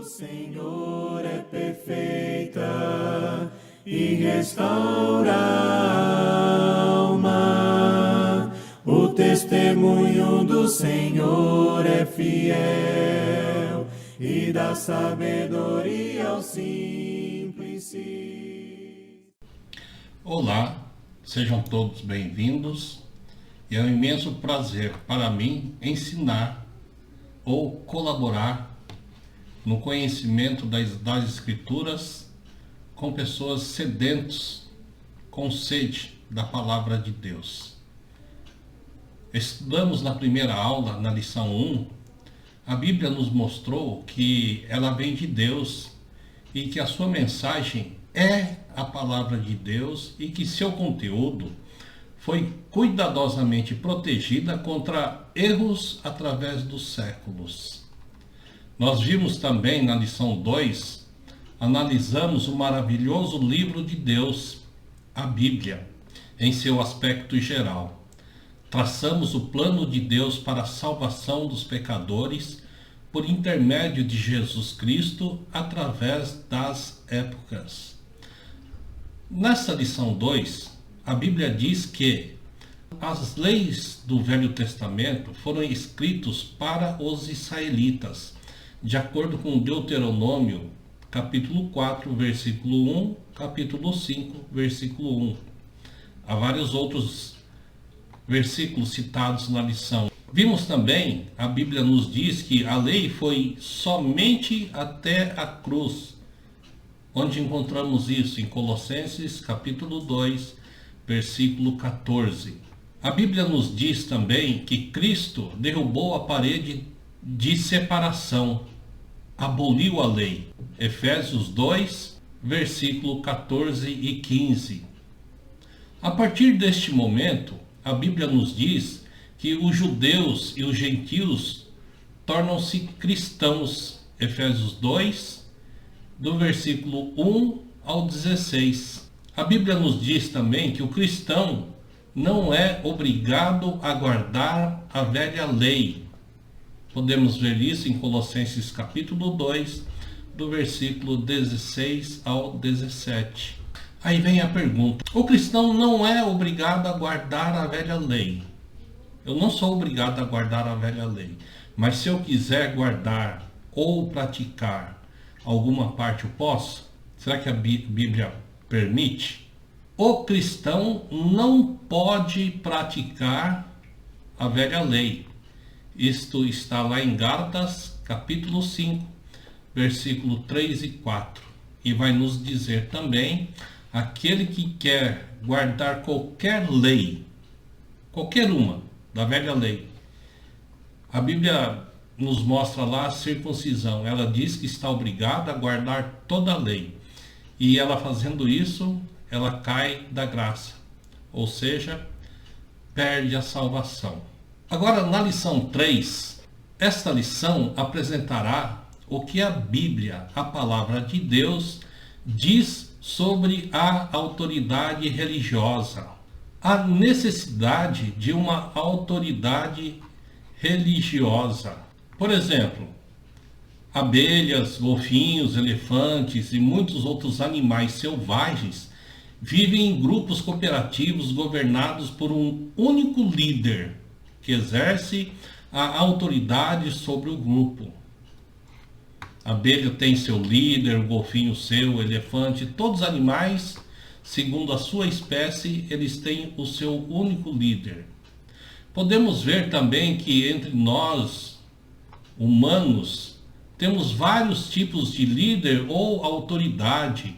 Senhor é perfeita e restaura a alma. O testemunho do Senhor é fiel e dá sabedoria ao simples. Olá, sejam todos bem-vindos. É um imenso prazer para mim ensinar ou colaborar no conhecimento das Escrituras com pessoas sedentas, com sede da Palavra de Deus. Estudamos na primeira aula, na lição 1, a Bíblia nos mostrou que ela vem de Deus e que a sua mensagem é a Palavra de Deus e que seu conteúdo foi cuidadosamente protegida contra erros através dos séculos. Nós vimos também na lição 2, analisamos o maravilhoso livro de Deus, a Bíblia, em seu aspecto geral. Traçamos o plano de Deus para a salvação dos pecadores por intermédio de Jesus Cristo através das épocas. Nessa lição 2, a Bíblia diz que as leis do Velho Testamento foram escritas para os israelitas, de acordo com Deuteronômio, capítulo 4, versículo 1, capítulo 5, versículo 1. Há vários outros versículos citados na lição. Vimos também, a Bíblia nos diz que a lei foi somente até a cruz, onde encontramos isso em Colossenses, capítulo 2, versículo 14. A Bíblia nos diz também que Cristo derrubou a parede de separação, aboliu a lei. Efésios 2, versículo 14 e 15. A partir deste momento, a Bíblia nos diz que os judeus e os gentios tornam-se cristãos. Efésios 2, do versículo 1 ao 16. A Bíblia nos diz também que o cristão não é obrigado a guardar a velha lei. Podemos ver isso em Colossenses capítulo 2, do versículo 16 ao 17. Aí vem a pergunta: o cristão não é obrigado a guardar a velha lei. Eu não sou obrigado a guardar a velha lei, mas se eu quiser guardar ou praticar alguma parte, eu posso? Será que a Bíblia permite? O cristão não pode praticar a velha lei. Isto está lá em Gálatas, capítulo 5, versículo 3 e 4. E vai nos dizer também, aquele que quer guardar qualquer lei, qualquer uma da velha lei. A Bíblia nos mostra lá a circuncisão. Ela diz que está obrigada a guardar toda a lei. E ela fazendo isso, ela cai da graça. Ou seja, perde a salvação. Agora, na lição 3, esta lição apresentará o que a Bíblia, a palavra de Deus, diz sobre a autoridade religiosa. A necessidade de uma autoridade religiosa. Por exemplo, abelhas, golfinhos, elefantes e muitos outros animais selvagens vivem em grupos cooperativos governados por um único líder, que exerce a autoridade sobre o grupo. A abelha tem seu líder, o golfinho seu, o elefante, todos os animais, segundo a sua espécie, eles têm o seu único líder. Podemos ver também que entre nós, humanos, temos vários tipos de líder ou autoridade.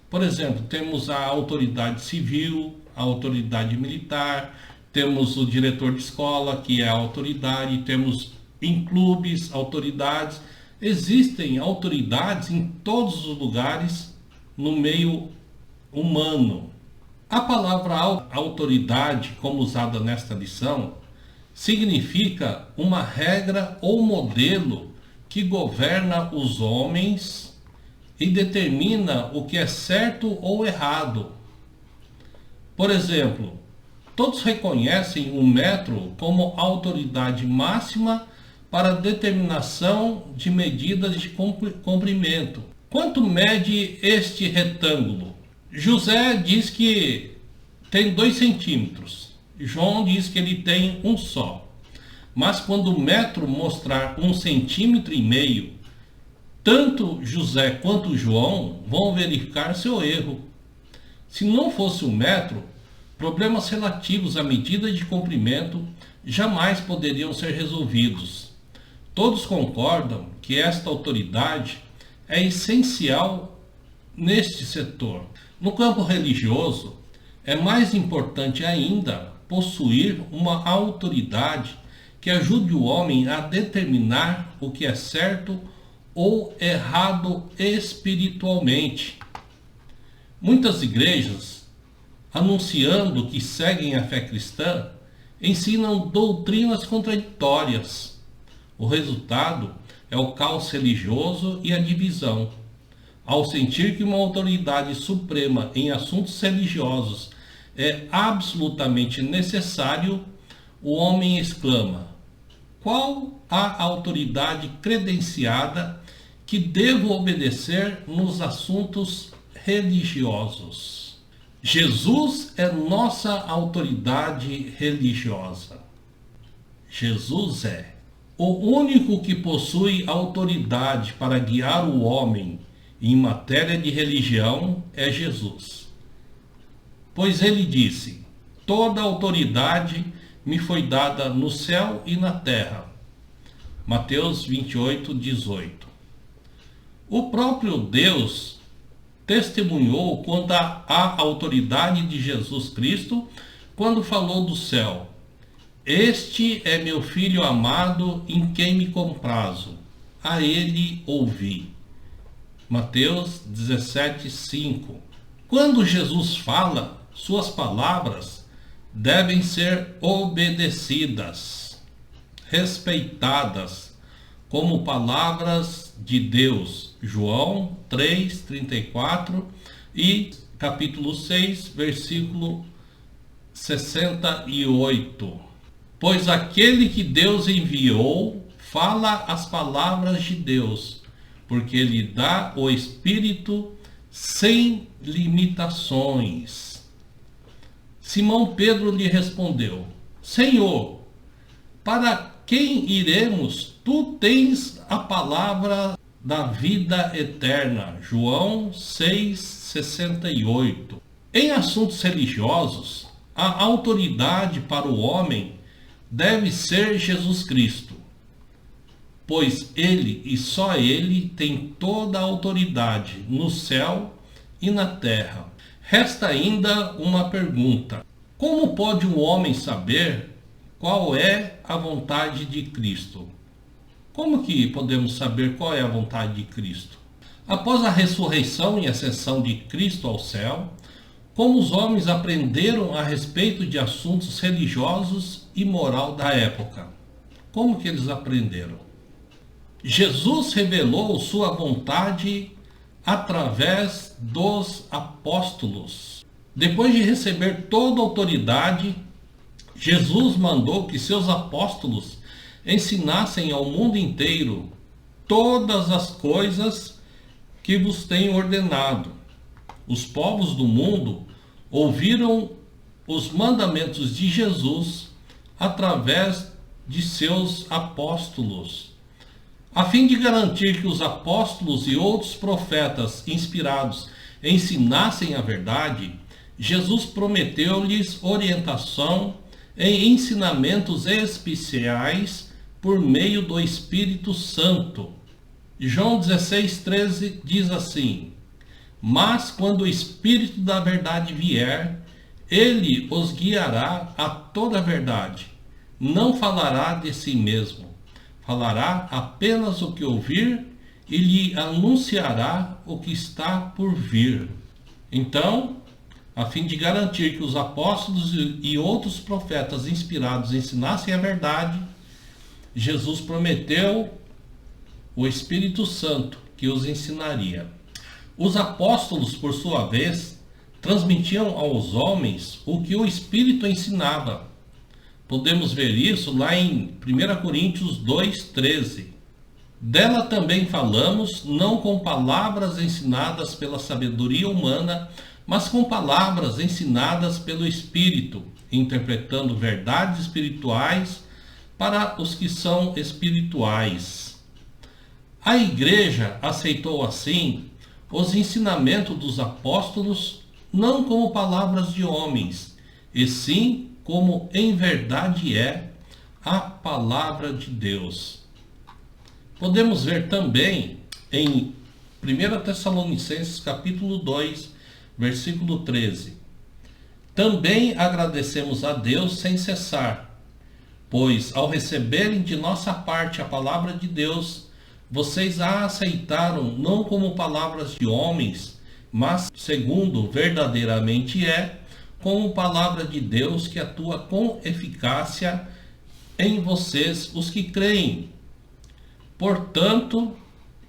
Por exemplo, temos a autoridade civil, a autoridade militar, temos o diretor de escola, que é a autoridade, temos em clubes autoridades. Existem autoridades em todos os lugares no meio humano. A palavra autoridade, como usada nesta lição, significa uma regra ou modelo que governa os homens e determina o que é certo ou errado. Por exemplo, todos reconhecem o metro como autoridade máxima para determinação de medidas de comprimento. Quanto mede este retângulo? José diz que tem 2 centímetros. João diz que ele tem um só. Mas quando o metro mostrar 1,5 centímetros, tanto José quanto João vão verificar seu erro. Se não fosse o metro, problemas relativos à medida de comprimento jamais poderiam ser resolvidos. Todos concordam que esta autoridade é essencial neste setor. No campo religioso, é mais importante ainda possuir uma autoridade que ajude o homem a determinar o que é certo ou errado espiritualmente. Muitas igrejas, anunciando que seguem a fé cristã, ensinam doutrinas contraditórias. O resultado é o caos religioso e a divisão. Ao sentir que uma autoridade suprema em assuntos religiosos é absolutamente necessário, o homem exclama: qual a autoridade credenciada que devo obedecer nos assuntos religiosos? Jesus é nossa autoridade religiosa. Jesus é o único que possui autoridade para guiar o homem em matéria de religião é Jesus. Pois ele disse: toda autoridade me foi dada no céu e na terra. Mateus 28, 18. O próprio Deus testemunhou quanto à autoridade de Jesus Cristo quando falou do céu: este é meu filho amado em quem me comprazo, a ele ouvi. Mateus 17, 5. Quando Jesus fala, suas palavras devem ser obedecidas, respeitadas, como palavras de Deus. João 3, 34 e capítulo 6, versículo 68. Pois aquele que Deus enviou fala as palavras de Deus, porque ele dá o Espírito sem limitações. Simão Pedro lhe respondeu: Senhor, para quem iremos? Tu tens a palavra da vida eterna. João 6, 68. Em assuntos religiosos, a autoridade para o homem deve ser Jesus Cristo, pois ele e só ele tem toda a autoridade no céu e na terra. Resta ainda uma pergunta: como pode um homem saber qual é a vontade de Cristo? Como que podemos saber qual é a vontade de Cristo? Após a ressurreição e ascensão de Cristo ao céu, como os homens aprenderam a respeito de assuntos religiosos e moral da época? Como que eles aprenderam? Jesus revelou sua vontade através dos apóstolos. Depois de receber toda a autoridade, Jesus mandou que seus apóstolos ensinassem ao mundo inteiro todas as coisas que vos tenho ordenado. Os povos do mundo ouviram os mandamentos de Jesus através de seus apóstolos. A fim de garantir que os apóstolos e outros profetas inspirados ensinassem a verdade, Jesus prometeu-lhes orientação em ensinamentos especiais por meio do Espírito Santo. João 16:13 diz assim: mas quando o Espírito da verdade vier, ele os guiará a toda a verdade. Não falará de si mesmo, falará apenas o que ouvir e lhe anunciará o que está por vir. Então, a fim de garantir que os apóstolos e outros profetas inspirados ensinassem a verdade, Jesus prometeu o Espírito Santo que os ensinaria. Os apóstolos, por sua vez, transmitiam aos homens o que o Espírito ensinava. Podemos ver isso lá em 1 Coríntios 2,13. Dela também falamos, não com palavras ensinadas pela sabedoria humana, mas com palavras ensinadas pelo Espírito, interpretando verdades espirituais para os que são espirituais. A igreja aceitou assim os ensinamentos dos apóstolos não como palavras de homens, e sim como em verdade é a palavra de Deus. Podemos ver também em 1 Tessalonicenses capítulo 2, versículo 13. Também agradecemos a Deus sem cessar, pois ao receberem de nossa parte a palavra de Deus, vocês a aceitaram não como palavras de homens, mas segundo verdadeiramente é, como palavra de Deus que atua com eficácia em vocês, os que creem. Portanto,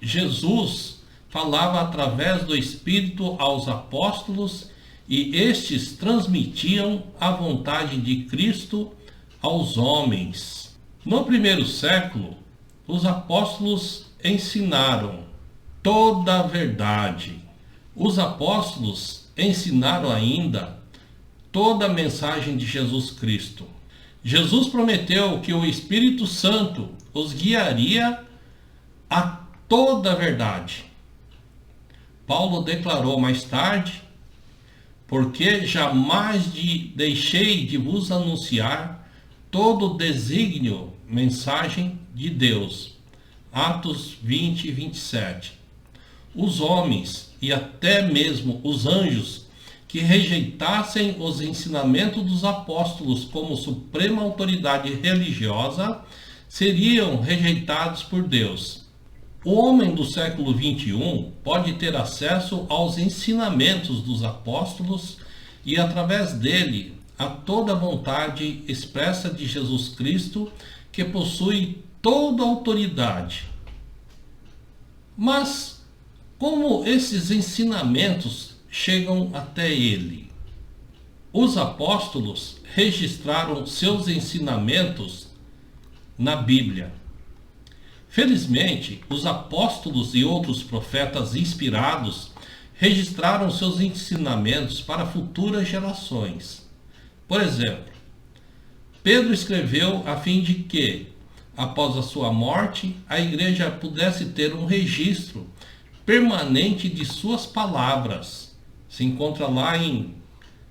Jesus falava através do Espírito aos apóstolos e estes transmitiam a vontade de Cristo aos homens. No primeiro século, os apóstolos ensinaram toda a verdade. Os apóstolos ensinaram ainda toda a mensagem de Jesus Cristo. Jesus prometeu que o Espírito Santo os guiaria a toda a verdade. Paulo declarou mais tarde: porque jamais deixei de vos anunciar todo o desígnio, mensagem de Deus. Atos 20 e 27. Os homens e até mesmo os anjos que rejeitassem os ensinamentos dos apóstolos como suprema autoridade religiosa seriam rejeitados por Deus. O homem do século XXI pode ter acesso aos ensinamentos dos apóstolos e, através dele, a toda a vontade expressa de Jesus Cristo, que possui toda a autoridade. Mas como esses ensinamentos chegam até ele? Os apóstolos registraram seus ensinamentos na Bíblia. Felizmente, os apóstolos e outros profetas inspirados registraram seus ensinamentos para futuras gerações. Por exemplo, Pedro escreveu a fim de que, após a sua morte, a igreja pudesse ter um registro permanente de suas palavras. Se encontra lá em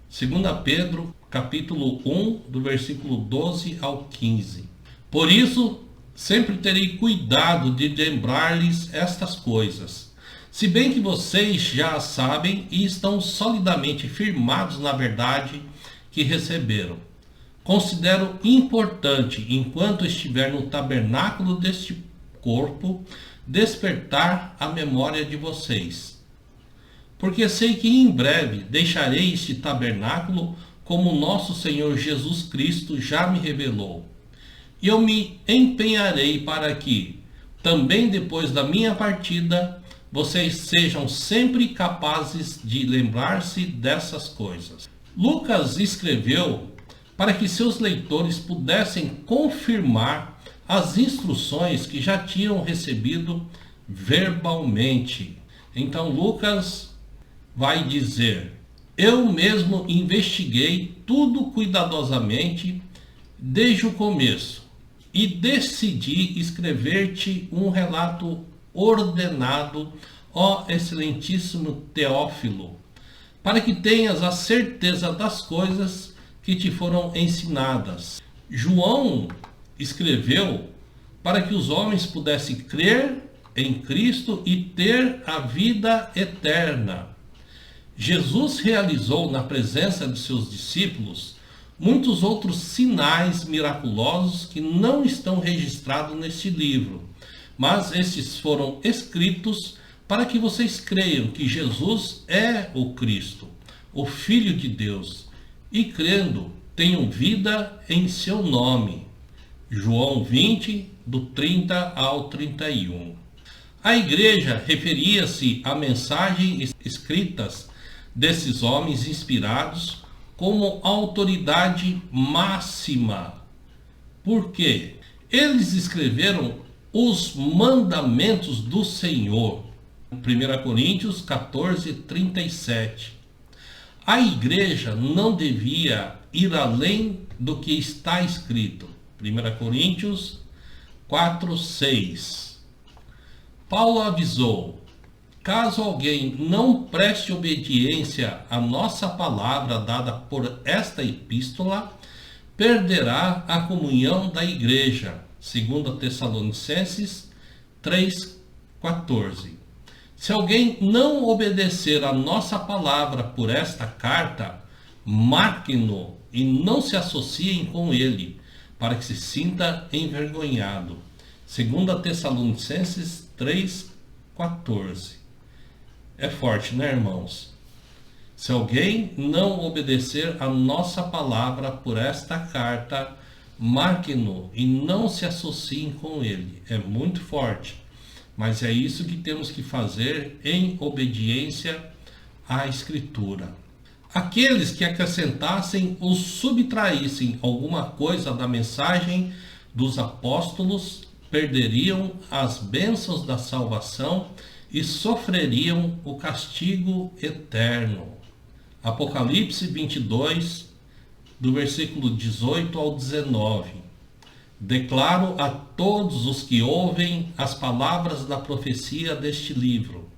2 Pedro, capítulo 1, do versículo 12 ao 15. Por isso, sempre terei cuidado de lembrar-lhes estas coisas, se bem que vocês já as sabem e estão solidamente firmados na verdade que receberam. Considero importante, enquanto estiver no tabernáculo deste corpo, despertar a memória de vocês. Porque sei que em breve deixarei este tabernáculo, como nosso Senhor Jesus Cristo já me revelou. E eu me empenharei para que, também depois da minha partida, vocês sejam sempre capazes de lembrar-se dessas coisas. Lucas escreveu para que seus leitores pudessem confirmar as instruções que já tinham recebido verbalmente. Então Lucas vai dizer: eu mesmo investiguei tudo cuidadosamente desde o começo e decidi escrever-te um relato ordenado, ó excelentíssimo Teófilo, para que tenhas a certeza das coisas que te foram ensinadas. João escreveu para que os homens pudessem crer em Cristo e ter a vida eterna. Jesus realizou na presença de seus discípulos muitos outros sinais miraculosos que não estão registrados neste livro, mas estes foram escritos para que vocês creiam que Jesus é o Cristo, o Filho de Deus, e crendo tenham vida em seu nome. João 20, do 30 ao 31. A igreja referia-se à mensagem escritas desses homens inspirados como autoridade máxima Por quê? Eles escreveram os mandamentos do Senhor. 1 Coríntios 14, 37. A igreja não devia ir além do que está escrito. 1 Coríntios 4, 6. Paulo avisou: caso alguém não preste obediência à nossa palavra dada por esta epístola, perderá a comunhão da igreja. 2 Tessalonicenses 3,14. Se alguém não obedecer a nossa palavra por esta carta, marquem-no e não se associem com ele, para que se sinta envergonhado. 2 Tessalonicenses 3,14. É forte, né, irmãos? Se alguém não obedecer a nossa palavra por esta carta, marquem-no e não se associem com ele. É muito forte, mas é isso que temos que fazer em obediência à Escritura. Aqueles que acrescentassem ou subtraíssem alguma coisa da mensagem dos apóstolos perderiam as bênçãos da salvação e sofreriam o castigo eterno. Apocalipse 22, do versículo 18 ao 19. Declaro a todos os que ouvem as palavras da profecia deste livro: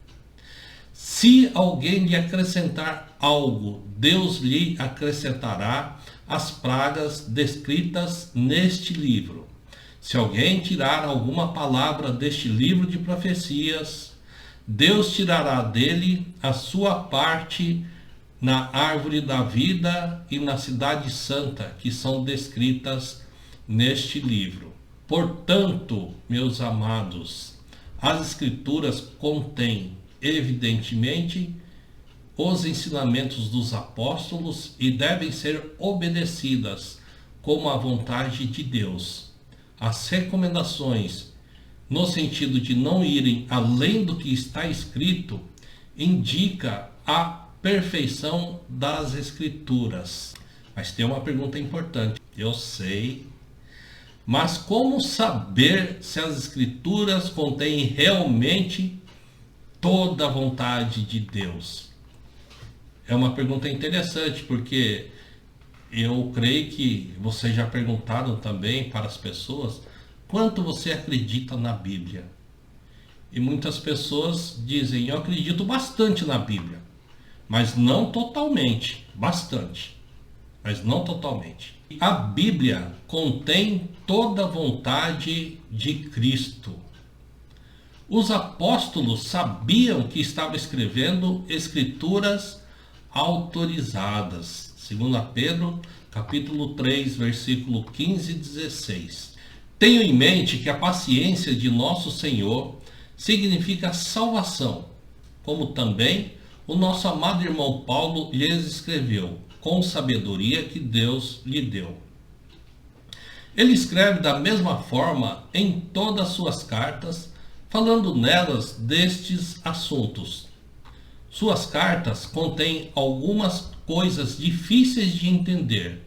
se alguém lhe acrescentar algo, Deus lhe acrescentará as pragas descritas neste livro. Se alguém tirar alguma palavra deste livro de profecias, Deus tirará dele a sua parte na árvore da vida e na cidade santa, que são descritas neste livro. Portanto, meus amados, as Escrituras contêm, evidentemente, os ensinamentos dos apóstolos e devem ser obedecidas como a vontade de Deus. As recomendações, no sentido de não irem além do que está escrito, indica a perfeição das Escrituras. Mas tem uma pergunta importante. Eu sei, mas como saber se as Escrituras contêm realmente toda a vontade de Deus? É uma pergunta interessante, porque eu creio que vocês já perguntaram também para as pessoas quanto você acredita na Bíblia. E muitas pessoas dizem: eu acredito bastante na Bíblia, mas não totalmente. Bastante, mas não totalmente. A Bíblia contém toda a vontade de Cristo. Os apóstolos sabiam que estavam escrevendo escrituras autorizadas. 2 Pedro, capítulo 3, versículo 15 e 16. Tenho em mente que a paciência de nosso Senhor significa salvação, como também o nosso amado irmão Paulo lhes escreveu, com sabedoria que Deus lhe deu. Ele escreve da mesma forma em todas as suas cartas, falando nelas destes assuntos. Suas cartas contêm algumas coisas difíceis de entender,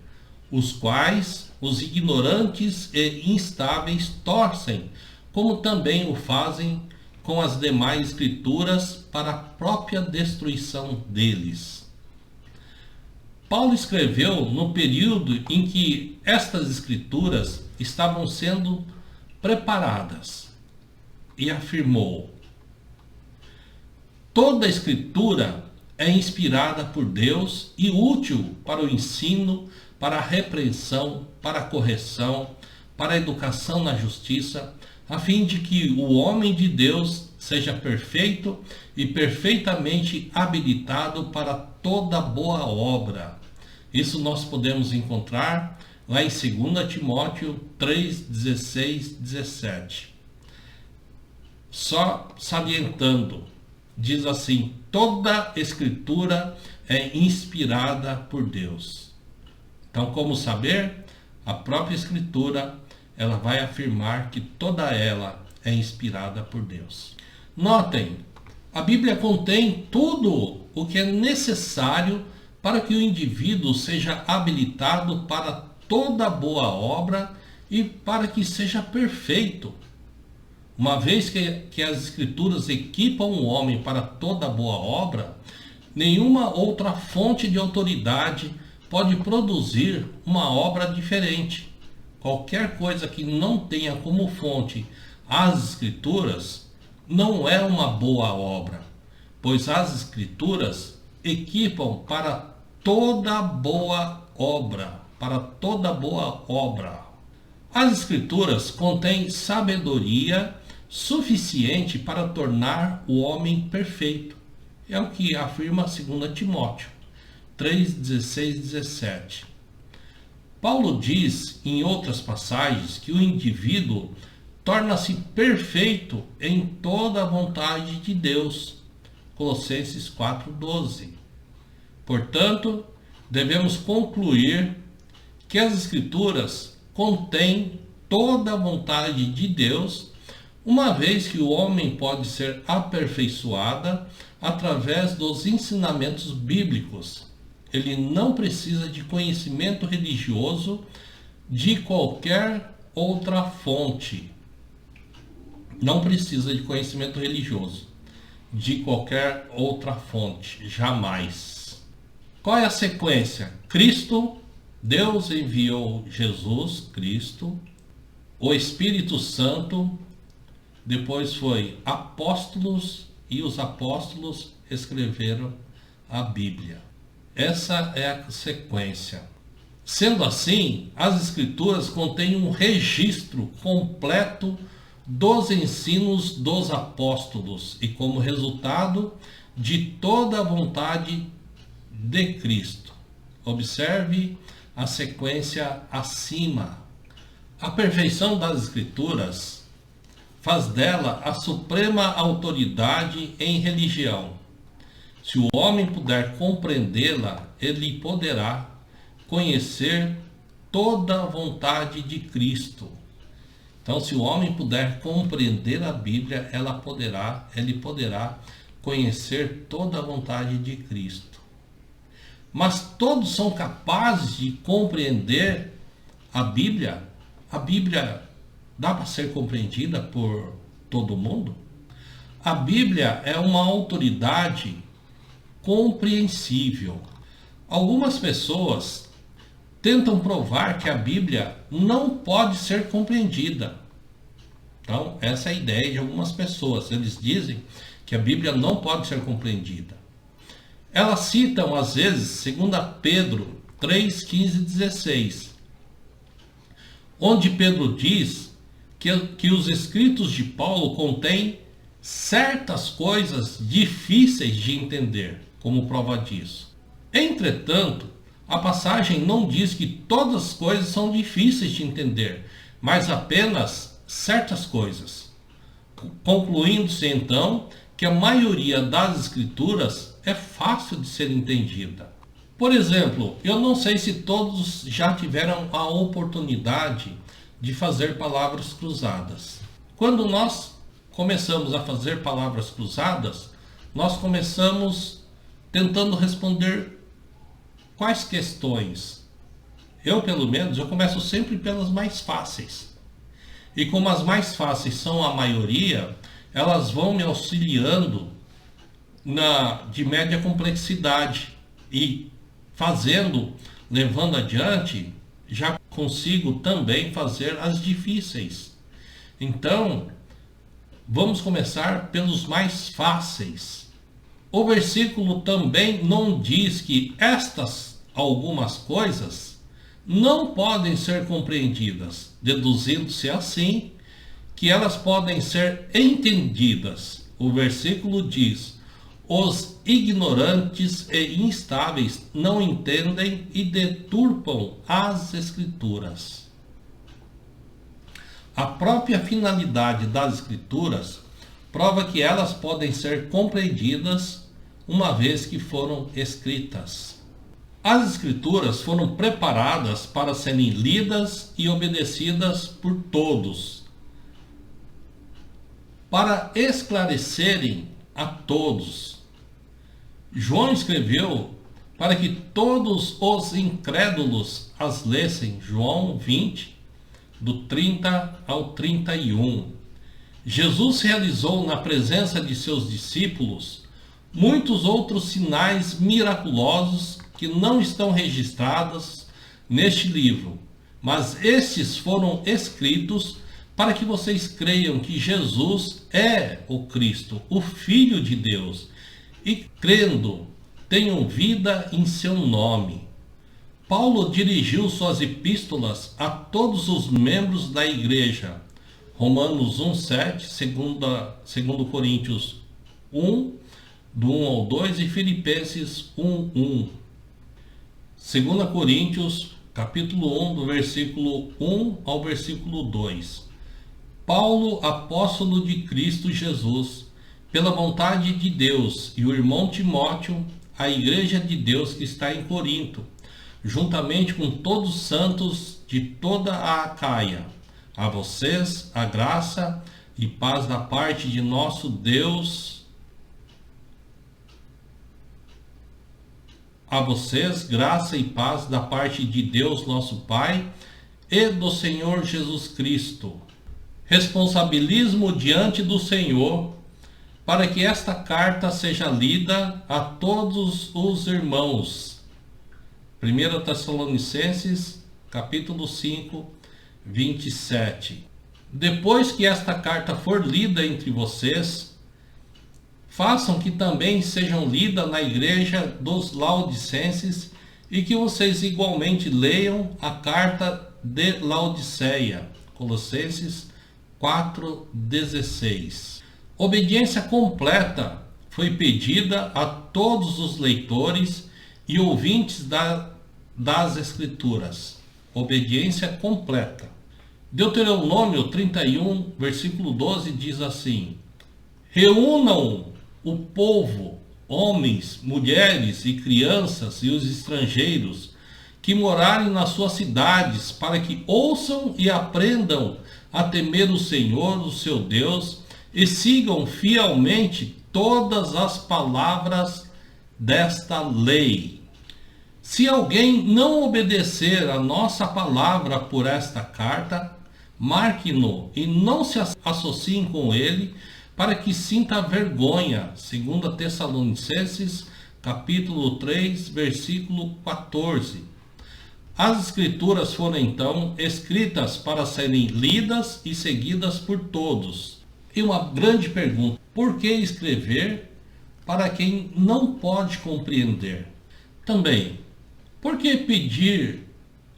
os quais os ignorantes e instáveis torcem, como também o fazem com as demais escrituras para a própria destruição deles. Paulo escreveu no período em que estas escrituras estavam sendo preparadas e afirmou: toda a escritura é inspirada por Deus e útil para o ensino, para a repreensão, para a correção, para a educação na justiça, a fim de que o homem de Deus seja perfeito e perfeitamente habilitado para toda boa obra. Isso nós podemos encontrar lá em 2 Timóteo 3, 16, 17. Só salientando, diz assim: toda escritura é inspirada por Deus. Então, como saber? A própria escritura, ela vai afirmar que toda ela é inspirada por Deus. Notem, a Bíblia contém tudo o que é necessário para que o indivíduo seja habilitado para toda boa obra e para que seja perfeito. Uma vez que as Escrituras equipam o homem para toda boa obra, nenhuma outra fonte de autoridade pode produzir uma obra diferente. Qualquer coisa que não tenha como fonte as Escrituras não é uma boa obra, pois as Escrituras equipam para toda boa obra, para toda boa obra. As Escrituras contêm sabedoria suficiente para tornar o homem perfeito. É o que afirma 2 Timóteo 3, 16 e 17. Paulo diz em outras passagens que o indivíduo torna-se perfeito em toda a vontade de Deus. Colossenses 4:12. Portanto, devemos concluir que as Escrituras contêm toda a vontade de Deus, uma vez que o homem pode ser aperfeiçoado através dos ensinamentos bíblicos. Ele não precisa de conhecimento religioso de qualquer outra fonte. Não precisa de conhecimento religioso de qualquer outra fonte, jamais. Qual é a sequência? Cristo, Deus enviou Jesus Cristo, o Espírito Santo, depois foi apóstolos, e os apóstolos escreveram a Bíblia. Essa é a sequência. Sendo assim, as Escrituras contêm um registro completo dos ensinos dos apóstolos e como resultado de toda a vontade de Cristo. Observe a sequência acima. A perfeição das Escrituras faz dela a suprema autoridade em religião. Se o homem puder compreendê-la, ele poderá conhecer toda a vontade de Cristo. Então, se o homem puder compreender a Bíblia, ele poderá conhecer toda a vontade de Cristo. Mas todos são capazes de compreender a Bíblia? A Bíblia dá para ser compreendida por todo mundo? A Bíblia é uma autoridade compreensível. Algumas pessoas tentam provar que a Bíblia não pode ser compreendida. Então, essa é a ideia de algumas pessoas. Eles dizem que a Bíblia não pode ser compreendida. Elas citam, às vezes, 2 Pedro 3, 15 e 16, onde Pedro diz que os escritos de Paulo contêm certas coisas difíceis de entender, como prova disso. Entretanto, a passagem não diz que todas as coisas são difíceis de entender, mas apenas certas coisas. Concluindo-se então que a maioria das escrituras é fácil de ser entendida. Por exemplo, eu não sei se todos já tiveram a oportunidade de fazer palavras cruzadas. Quando nós começamos a fazer palavras cruzadas, nós começamos tentando responder quais questões? Eu, pelo menos, eu começo sempre pelas mais fáceis. E como as mais fáceis são a maioria, elas vão me auxiliando de média complexidade. E levando adiante, já consigo também fazer as difíceis. Então, vamos começar pelos mais fáceis. O versículo também não diz que algumas coisas não podem ser compreendidas, deduzindo-se assim que elas podem ser entendidas. O versículo diz: os ignorantes e instáveis não entendem e deturpam as Escrituras. A própria finalidade das Escrituras prova que elas podem ser compreendidas uma vez que foram escritas. As Escrituras foram preparadas para serem lidas e obedecidas por todos, para esclarecerem a todos. João escreveu para que todos os incrédulos as lessem. João 20, do 30 ao 31. Jesus realizou na presença de seus discípulos muitos outros sinais miraculosos que não estão registrados neste livro, mas estes foram escritos para que vocês creiam que Jesus é o Cristo, o Filho de Deus, e crendo, tenham vida em seu nome. Paulo dirigiu suas epístolas a todos os membros da igreja. Romanos 1:7, 2 Coríntios 1, do 1 ao 2, e Filipenses 1:1. 2 Coríntios, capítulo 1, do versículo 1 ao versículo 2. Paulo, apóstolo de Cristo Jesus, pela vontade de Deus, e o irmão Timóteo, a igreja de Deus que está em Corinto, juntamente com todos os santos de toda a Acaia. A vocês a graça e paz da parte de nosso Deus. A vocês graça e paz da parte de Deus nosso Pai e do Senhor Jesus Cristo. Responsabilizo-me diante do Senhor para que esta carta seja lida a todos os irmãos. 1 Tessalonicenses, capítulo 5, 27. Depois que esta carta for lida entre vocês, façam que também sejam lidas na igreja dos Laodicenses e que vocês igualmente leiam a carta de Laodiceia. Colossenses 4:16. Obediência completa foi pedida a todos os leitores e ouvintes das Escrituras. Obediência completa. Deuteronômio 31, versículo 12 diz assim: reúnam o povo, homens, mulheres e crianças e os estrangeiros que morarem nas suas cidades, para que ouçam e aprendam a temer o Senhor, o seu Deus, e sigam fielmente todas as palavras desta lei. Se alguém não obedecer a nossa palavra por esta carta, marque-no e não se associem com ele, para que sinta vergonha. 2 Tessalonicenses, capítulo 3, versículo 14. As Escrituras foram então escritas para serem lidas e seguidas por todos. E uma grande pergunta: por que escrever para quem não pode compreender? Também, por que pedir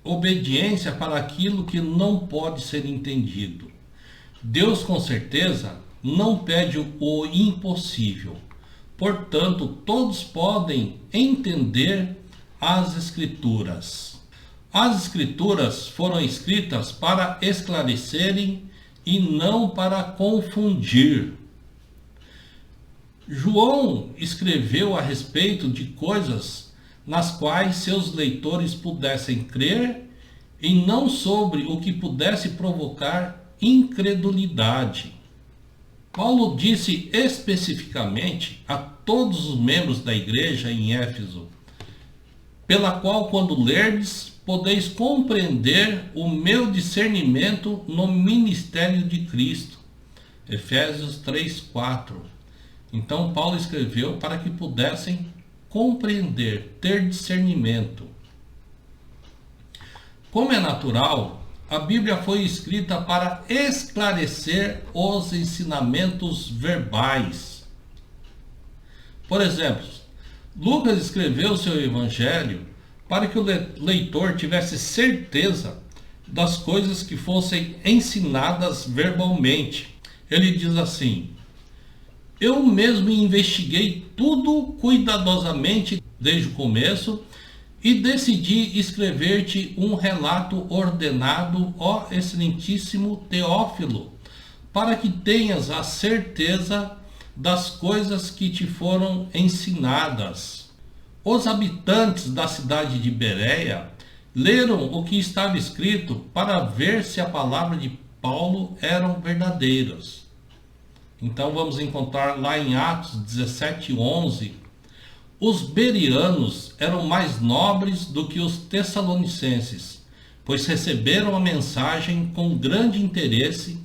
obediência para aquilo que não pode ser entendido? Deus, com certeza, não pede o impossível. Portanto, todos podem entender as Escrituras. As Escrituras foram escritas para esclarecerem e não para confundir. João escreveu a respeito de coisas nas quais seus leitores pudessem crer e não sobre o que pudesse provocar incredulidade. Paulo disse especificamente a todos os membros da igreja em Éfeso: pela qual, quando lerdes, podeis compreender o meu discernimento no ministério de Cristo. Efésios 3:4. Então Paulo escreveu para que pudessem compreender, ter discernimento. Como é natural, a Bíblia foi escrita para esclarecer os ensinamentos verbais. Por exemplo, Lucas escreveu seu evangelho para que o leitor tivesse certeza das coisas que fossem ensinadas verbalmente. Ele diz assim: eu mesmo investiguei tudo cuidadosamente desde o começo e decidi escrever-te um relato ordenado, ó excelentíssimo Teófilo, para que tenhas a certeza das coisas que te foram ensinadas. Os habitantes da cidade de Bereia leram o que estava escrito para ver se a palavra de Paulo eram verdadeiras. Então vamos encontrar lá em Atos 17:11, os bereanos eram mais nobres do que os tessalonicenses, pois receberam a mensagem com grande interesse,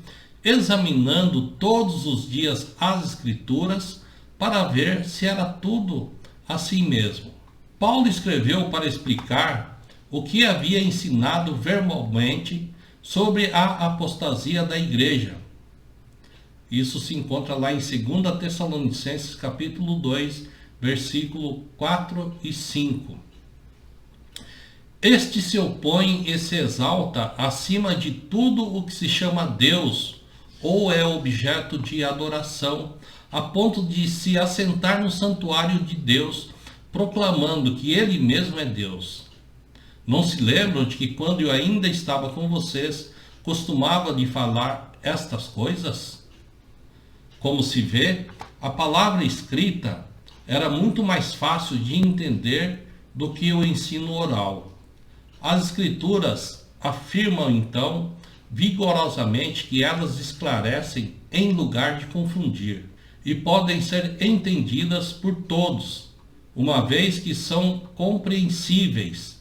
examinando todos os dias as Escrituras para ver se era tudo assim mesmo. Paulo escreveu para explicar o que havia ensinado verbalmente sobre a apostasia da igreja. Isso se encontra lá em 2 Tessalonicenses capítulo 2, versículo 4 e 5. Este se opõe e se exalta acima de tudo o que se chama Deus ou é objeto de adoração, a ponto de se assentar no santuário de Deus, proclamando que ele mesmo é Deus. Não se lembram de que quando eu ainda estava com vocês, costumava lhe falar estas coisas? Como se vê, a palavra escrita era muito mais fácil de entender do que o ensino oral. As Escrituras afirmam então vigorosamente que elas esclarecem em lugar de confundir e podem ser entendidas por todos, uma vez que são compreensíveis.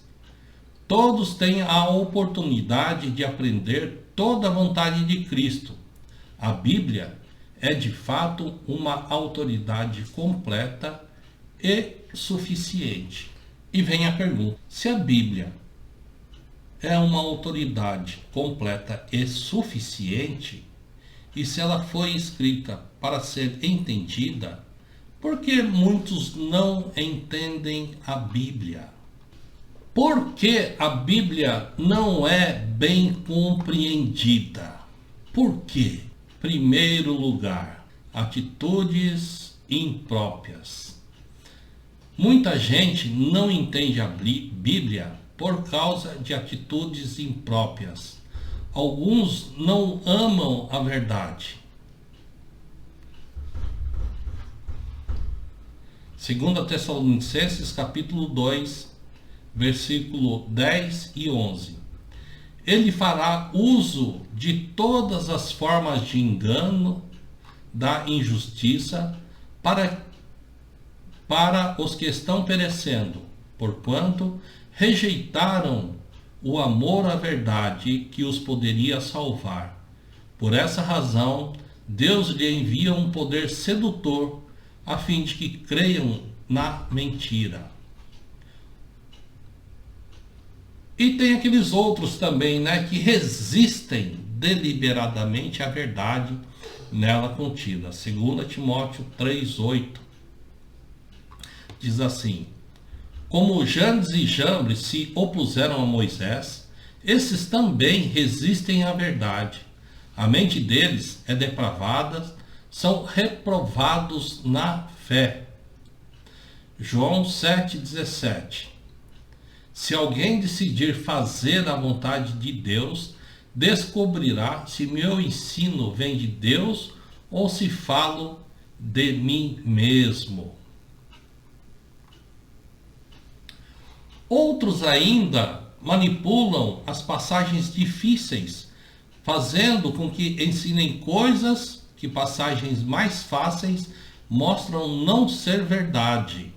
Todos têm a oportunidade de aprender toda a vontade de Cristo. A Bíblia é de fato uma autoridade completa e suficiente. E vem a pergunta: se a Bíblia é uma autoridade completa e suficiente, e se ela foi escrita para ser entendida, por que muitos não entendem a Bíblia? Por que a Bíblia não é bem compreendida? Por quê? Primeiro lugar, atitudes impróprias. Muita gente não entende a Bíblia por causa de atitudes impróprias. Alguns não amam a verdade. 2 Tessalonicenses capítulo 2, versículo 10 e 11. Ele fará uso de todas as formas de engano, da injustiça, para os que estão perecendo, porquanto rejeitaram o amor à verdade que os poderia salvar. Por essa razão, Deus lhe envia um poder sedutor, a fim de que creiam na mentira. E tem aqueles outros também, que resistem deliberadamente à verdade nela contida. 2 Timóteo 3,8 diz assim: como Janes e Jambres se opuseram a Moisés, esses também resistem à verdade. A mente deles é depravada, são reprovados na fé. João 7,17. Se alguém decidir fazer a vontade de Deus, descobrirá se meu ensino vem de Deus ou se falo de mim mesmo. Outros ainda manipulam as passagens difíceis, fazendo com que ensinem coisas que passagens mais fáceis mostram não ser verdade.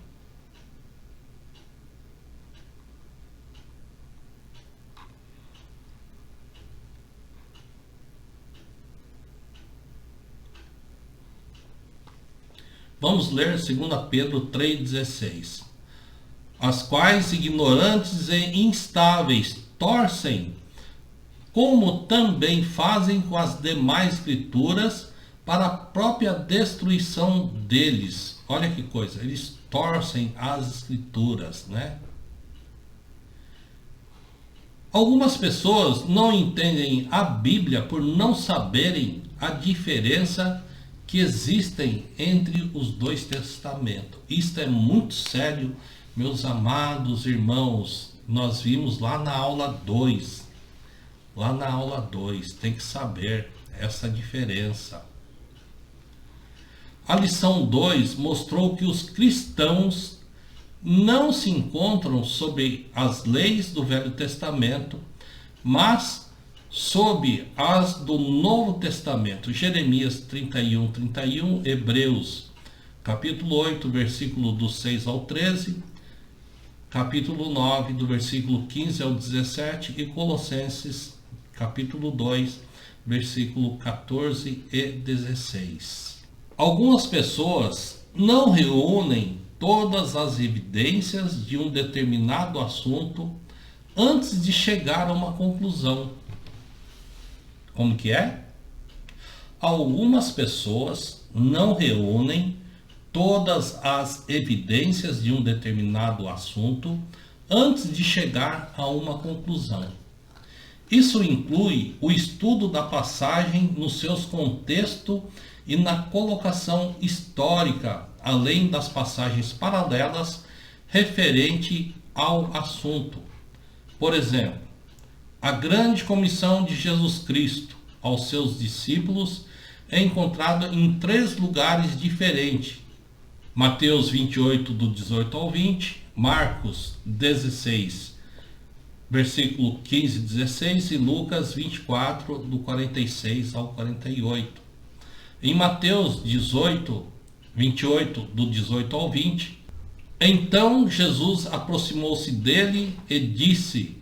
Vamos ler 2 Pedro 3,16. As quais ignorantes e instáveis torcem, como também fazem com as demais escrituras, para a própria destruição deles. Olha que coisa, eles torcem as escrituras, Algumas pessoas não entendem a Bíblia por não saberem a diferença que existem entre os dois testamentos. Isto é muito sério, meus amados irmãos. Nós vimos lá na aula 2. Lá na aula 2, tem que saber essa diferença. A lição 2 mostrou que os cristãos não se encontram sob as leis do Velho Testamento, mas sob as do Novo Testamento. Jeremias 31:31, Hebreus capítulo 8, versículo do 6 ao 13, capítulo 9, do versículo 15 ao 17, e Colossenses, capítulo 2, versículo 14 e 16. Algumas pessoas não reúnem todas as evidências de um determinado assunto antes de chegar a uma conclusão. Como que é? Algumas pessoas não reúnem todas as evidências de um determinado assunto antes de chegar a uma conclusão. Isso inclui o estudo da passagem no seu contexto e na colocação histórica, além das passagens paralelas referente ao assunto. Por exemplo, a grande comissão de Jesus Cristo aos seus discípulos é encontrada em 3 lugares diferentes. Mateus 28, do 18 ao 20, Marcos 16, versículo 15 e 16, e Lucas 24, do 46 ao 48. Em Mateus 28, do 18 ao 20, então Jesus aproximou-se dele e disse: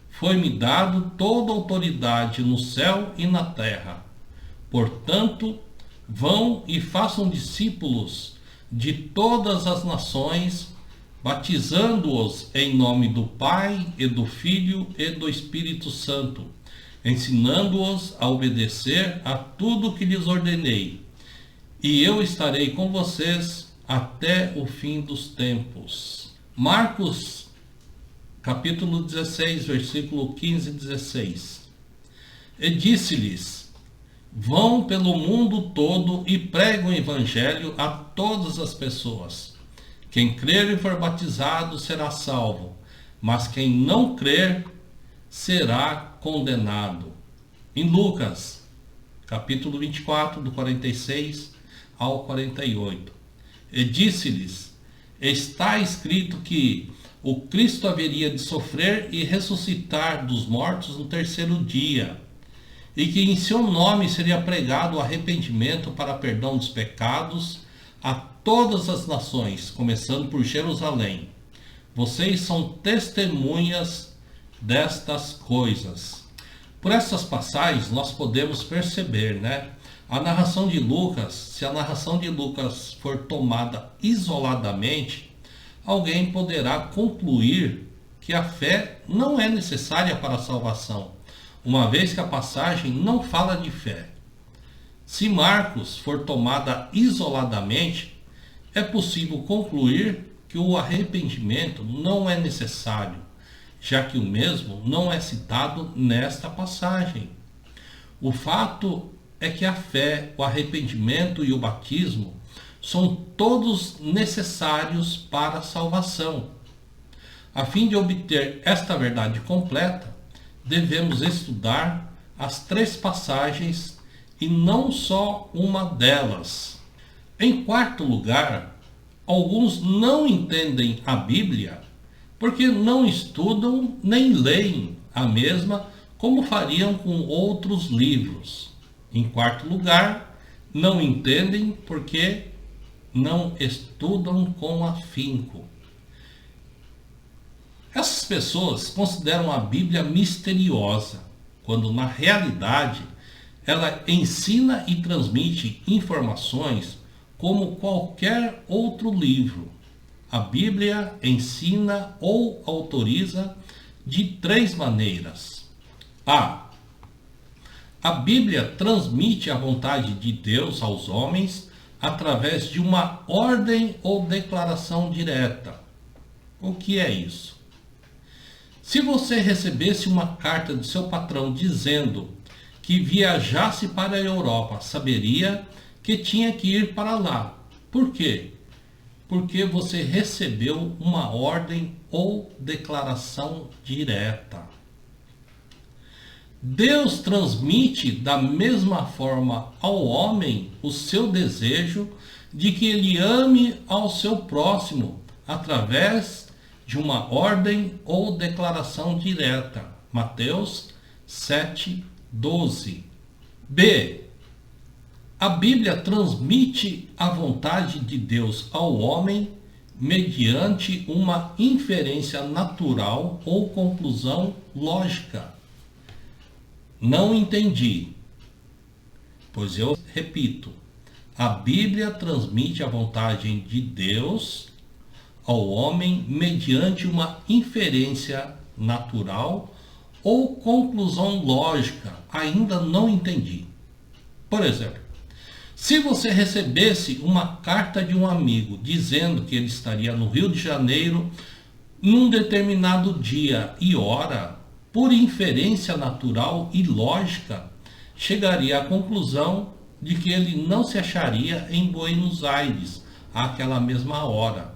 foi-me dado toda autoridade no céu e na terra. Portanto, vão e façam discípulos de todas as nações, batizando-os em nome do Pai e do Filho e do Espírito Santo, ensinando-os a obedecer a tudo que lhes ordenei. E eu estarei com vocês até o fim dos tempos. Marcos, capítulo 16, versículo 15 e 16. E disse-lhes: vão pelo mundo todo e pregam o evangelho a todas as pessoas. Quem crer e for batizado será salvo, mas quem não crer será condenado. Em Lucas, capítulo 24, do 46 ao 48. E disse-lhes: está escrito que o Cristo haveria de sofrer e ressuscitar dos mortos no 3º dia, e que em seu nome seria pregado o arrependimento para perdão dos pecados a todas as nações, começando por Jerusalém. Vocês são testemunhas destas coisas. Por essas passagens nós podemos perceber, a narração de Lucas, se a narração de Lucas for tomada isoladamente, alguém poderá concluir que a fé não é necessária para a salvação, uma vez que a passagem não fala de fé. Se Marcos for tomada isoladamente, é possível concluir que o arrependimento não é necessário, já que o mesmo não é citado nesta passagem. O fato é que a fé, o arrependimento e o batismo são todos necessários para a salvação. A fim de obter esta verdade completa, devemos estudar as 3 passagens e não só uma delas. Em quarto lugar, alguns não entendem a Bíblia porque não estudam nem leem a mesma como fariam com outros livros. Em quarto lugar, não entendem porque não estudam com afinco. Essas pessoas consideram a Bíblia misteriosa, quando na realidade ela ensina e transmite informações como qualquer outro livro. A Bíblia ensina ou autoriza de 3 maneiras. A Bíblia transmite a vontade de Deus aos homens através de uma ordem ou declaração direta. O que é isso? Se você recebesse uma carta do seu patrão dizendo que viajasse para a Europa, saberia que tinha que ir para lá. Por quê? Porque você recebeu uma ordem ou declaração direta. Deus transmite da mesma forma ao homem o seu desejo de que ele ame ao seu próximo através de uma ordem ou declaração direta. Mateus 7:12. B. A Bíblia transmite a vontade de Deus ao homem mediante uma inferência natural ou conclusão lógica. Não entendi. Pois eu repito, a Bíblia transmite a vontade de Deus ao homem mediante uma inferência natural ou conclusão lógica. Ainda não entendi. Por exemplo, se você recebesse uma carta de um amigo dizendo que ele estaria no Rio de Janeiro num determinado dia e hora, por inferência natural e lógica, chegaria à conclusão de que ele não se acharia em Buenos Aires àquela mesma hora.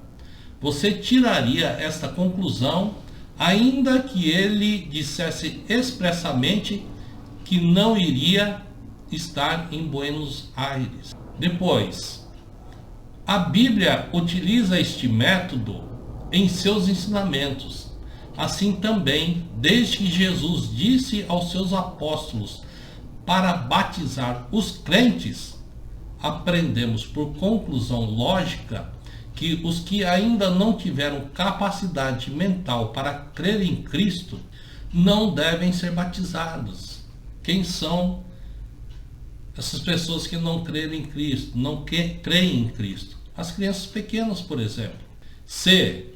Você tiraria esta conclusão, ainda que ele dissesse expressamente que não iria estar em Buenos Aires. Depois, a Bíblia utiliza este método em seus ensinamentos. Assim também, desde que Jesus disse aos seus apóstolos para batizar os crentes, aprendemos por conclusão lógica que os que ainda não tiveram capacidade mental para crer em Cristo não devem ser batizados. Quem são essas pessoas que não creem em Cristo, não creem em Cristo? As crianças pequenas, por exemplo. C.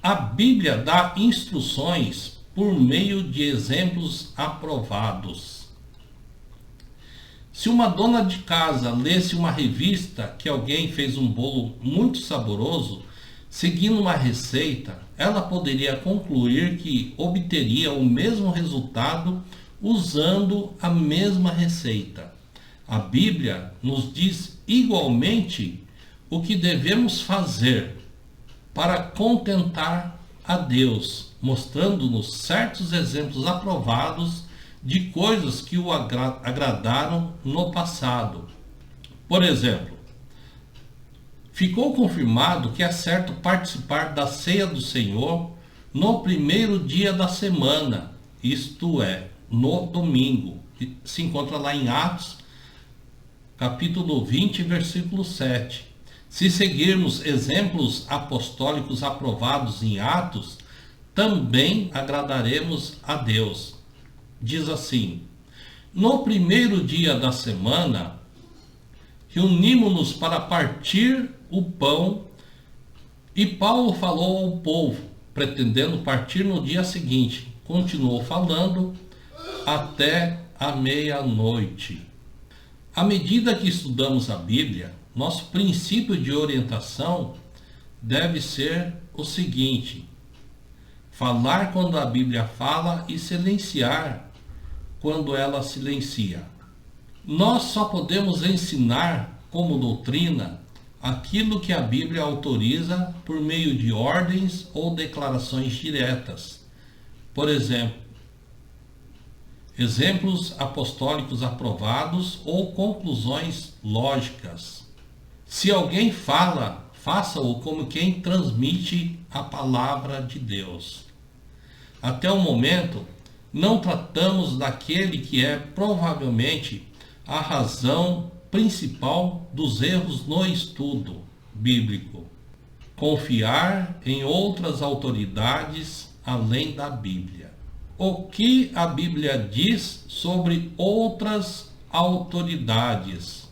A Bíblia dá instruções por meio de exemplos aprovados. Se uma dona de casa lesse uma revista que alguém fez um bolo muito saboroso, seguindo uma receita, ela poderia concluir que obteria o mesmo resultado usando a mesma receita. A Bíblia nos diz igualmente o que devemos fazer para contentar a Deus, mostrando-nos certos exemplos aprovados de coisas que o agradaram no passado. Por exemplo, ficou confirmado que é certo participar da ceia do Senhor no primeiro dia da semana, isto é, no domingo. Se encontra lá em Atos, capítulo 20, versículo 7. Se seguirmos exemplos apostólicos aprovados em Atos, também agradaremos a Deus. Diz assim: no primeiro dia da semana, reunimos-nos para partir o pão, e Paulo falou ao povo, pretendendo partir no dia seguinte. Continuou falando até a meia-noite. À medida que estudamos a Bíblia, nosso princípio de orientação deve ser o seguinte: falar quando a Bíblia fala e silenciar quando ela silencia. Nós só podemos ensinar como doutrina aquilo que a Bíblia autoriza por meio de ordens ou declarações diretas. Por exemplo, exemplos apostólicos aprovados ou conclusões lógicas. Se alguém fala, faça-o como quem transmite a palavra de Deus. Até o momento, não tratamos daquele que é provavelmente a razão principal dos erros no estudo bíblico: confiar em outras autoridades além da Bíblia. O que a Bíblia diz sobre outras autoridades?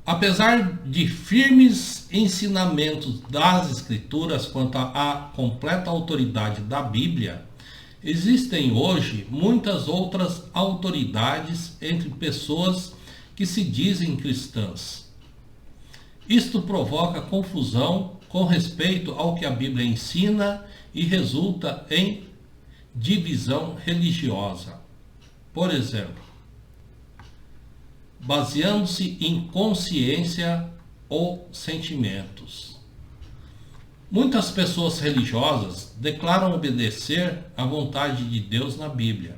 Apesar de firmes ensinamentos das Escrituras quanto à completa autoridade da Bíblia, existem hoje muitas outras autoridades entre pessoas que se dizem cristãs. Isto provoca confusão com respeito ao que a Bíblia ensina e resulta em divisão religiosa. Por exemplo, baseando-se em consciência ou sentimentos. Muitas pessoas religiosas declaram obedecer à vontade de Deus na Bíblia,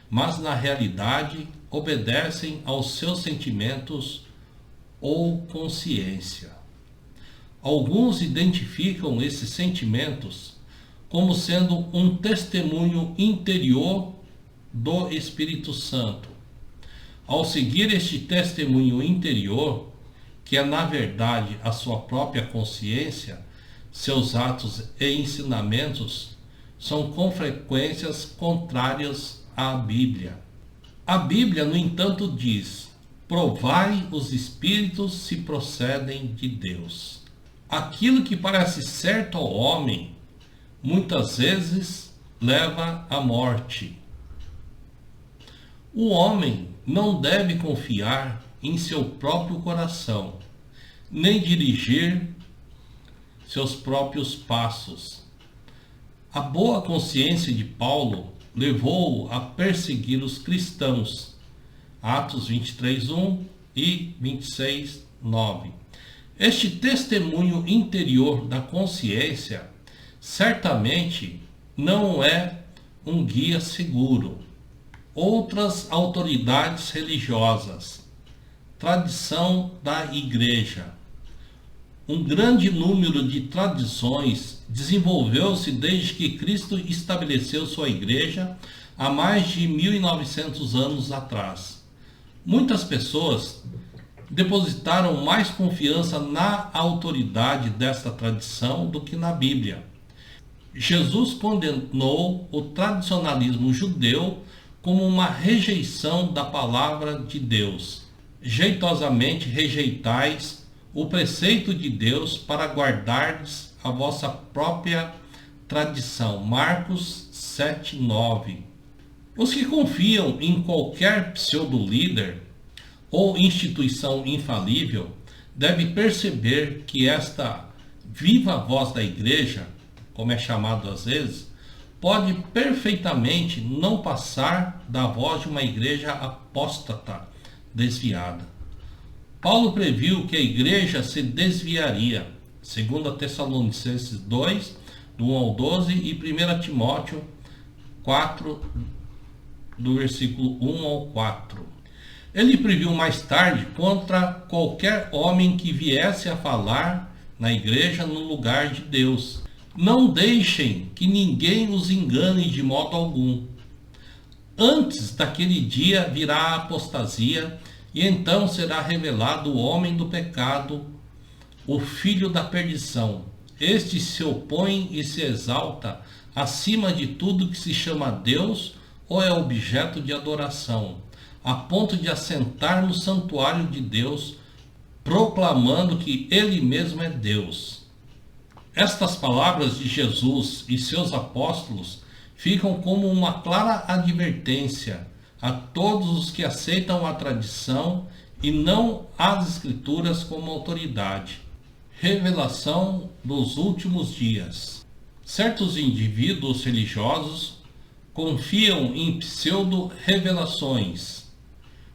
mas na realidade obedecem aos seus sentimentos ou consciência. Alguns identificam esses sentimentos como sendo um testemunho interior do Espírito Santo. Ao seguir este testemunho interior, que é na verdade a sua própria consciência, seus atos e ensinamentos são com frequências contrárias à Bíblia. A Bíblia, no entanto, diz: provai os espíritos se procedem de Deus. Aquilo que parece certo ao homem, muitas vezes leva à morte. O homem não deve confiar em seu próprio coração, nem dirigir seus próprios passos. A boa consciência de Paulo levou-o a perseguir os cristãos. Atos 23:1 e 26:9. Este testemunho interior da consciência certamente não é um guia seguro. Outras autoridades religiosas, tradição da igreja. Um grande número de tradições desenvolveu-se desde que Cristo estabeleceu sua igreja há mais de 1900 anos atrás. Muitas pessoas depositaram mais confiança na autoridade desta tradição do que na Bíblia. Jesus condenou o tradicionalismo judeu como uma rejeição da palavra de Deus. Jeitosamente rejeitais o preceito de Deus para guardardes a vossa própria tradição. Marcos 7:9. Os que confiam em qualquer pseudo-líder ou instituição infalível devem perceber que esta viva voz da igreja, como é chamado às vezes, pode perfeitamente não passar da voz de uma igreja apóstata, desviada. Paulo previu que a igreja se desviaria, 2 Tessalonicenses 2, do 1 ao 12, e 1 Timóteo 4, do versículo 1 ao 4. Ele previu mais tarde contra qualquer homem que viesse a falar na igreja no lugar de Deus. Não deixem que ninguém os engane de modo algum. Antes daquele dia virá a apostasia, e então será revelado o homem do pecado, o filho da perdição. Este se opõe e se exalta acima de tudo que se chama Deus ou é objeto de adoração, a ponto de assentar no santuário de Deus, proclamando que ele mesmo é Deus. Estas palavras de Jesus e seus apóstolos ficam como uma clara advertência a todos os que aceitam a tradição e não as Escrituras como autoridade. Revelação dos últimos dias. Certos indivíduos religiosos confiam em pseudo-revelações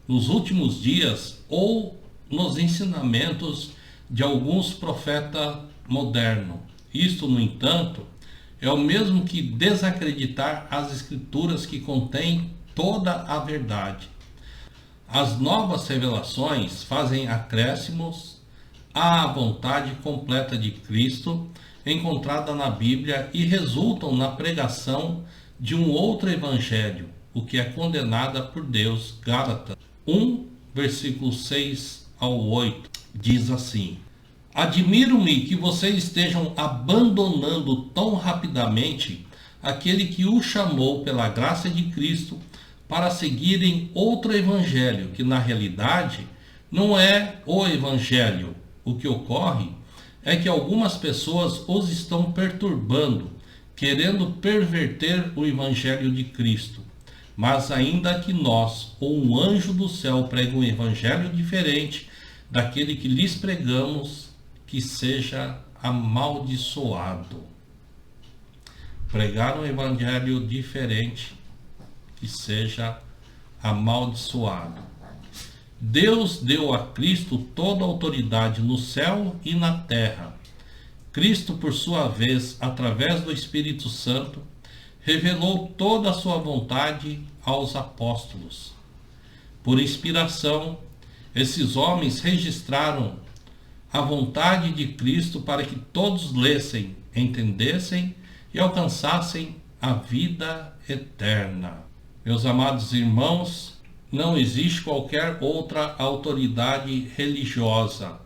nos últimos dias ou nos ensinamentos de alguns profetas modernos. Isto, no entanto, é o mesmo que desacreditar as Escrituras que contêm toda a verdade. As novas revelações fazem acréscimos à vontade completa de Cristo encontrada na Bíblia e resultam na pregação de um outro evangelho, o que é condenada por Deus. Gálatas 1, versículo 6 ao 8, diz assim: admiro-me que vocês estejam abandonando tão rapidamente aquele que os chamou pela graça de Cristo para seguirem outro evangelho, que na realidade não é o evangelho. O que ocorre é que algumas pessoas os estão perturbando, querendo perverter o evangelho de Cristo. Mas ainda que nós ou um anjo do céu pregue um evangelho diferente daquele que lhes pregamos, que seja amaldiçoado. Pregar um evangelho diferente, que seja amaldiçoado. Deus deu a Cristo toda a autoridade no céu e na terra. Cristo, por sua vez, através do Espírito Santo, revelou toda a sua vontade aos apóstolos. Por inspiração, esses homens registraram a vontade de Cristo para que todos lessem, entendessem e alcançassem a vida eterna. Meus amados irmãos, não existe qualquer outra autoridade religiosa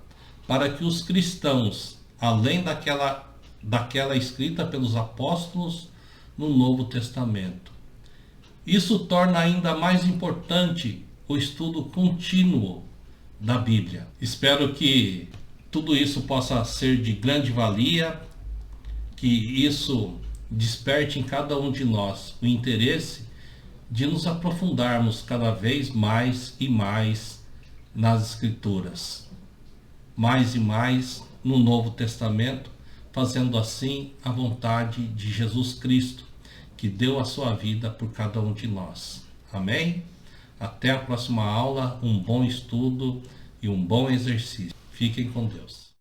para que os cristãos, além daquela daquela escrita pelos apóstolos no Novo Testamento. Isso torna ainda mais importante o estudo contínuo da Bíblia. Espero que tudo isso possa ser de grande valia, que isso desperte em cada um de nós o interesse de nos aprofundarmos cada vez mais e mais nas Escrituras, mais e mais no Novo Testamento, fazendo assim a vontade de Jesus Cristo, que deu a sua vida por cada um de nós. Amém? Até a próxima aula, um bom estudo e um bom exercício. Fiquem com Deus.